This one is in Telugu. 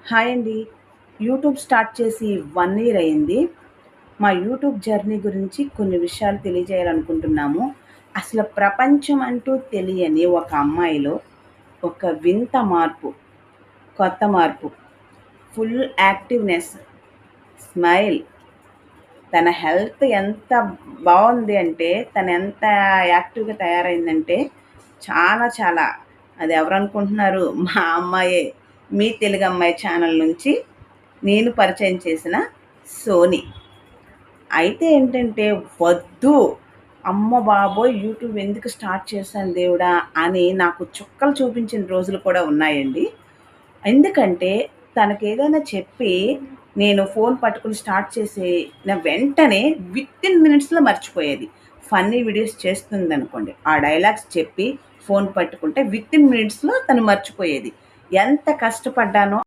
హాయ్ అండి. యూట్యూబ్ స్టార్ట్ చేసి 1 ఇయర్ అయింది. మా యూట్యూబ్ జర్నీ గురించి కొన్ని విషయాలు తెలియజేయాలనుకుంటున్నాము. అసలు ప్రపంచం అంటూ తెలియని ఒక అమ్మాయిలో ఒక వింత మార్పు, కొత్త మార్పు, ఫుల్ యాక్టివ్‌నెస్, స్మైల్, తన హెల్త్ ఎంత బావుంది అంటే, తనెంత యాక్టివ్‌గా తయారైందంటే, చాలా చాలా అది ఎవరనుకుంటున్నారు? మా అమ్మాయే. మీ తెలుగమ్మాయి ఛానల్ నుంచి నేను పరిచయం చేసిన సోని. అయితే ఏంటంటే, వద్దు, అమ్మ బాబోయ్! యూట్యూబ్ ఎందుకు స్టార్ట్ చేశాను దేవుడా! అని నాకు చుక్కలు చూపించిన రోజులు కూడా ఉన్నాయండి. ఎందుకంటే తనకేదైనా చెప్పి నేను ఫోన్ పట్టుకొని స్టార్ట్ చేసిన వెంటనే వితిన్ మినిట్స్‌లో మర్చిపోయేది. ఫన్నీ వీడియోస్ చేస్తుందనుకోండి, ఆ డైలాగ్స్ చెప్పి ఫోన్ పట్టుకుంటే వితిన్ మినిట్స్‌లో తను మర్చిపోయేది. ఎంత కష్టపడ్డానో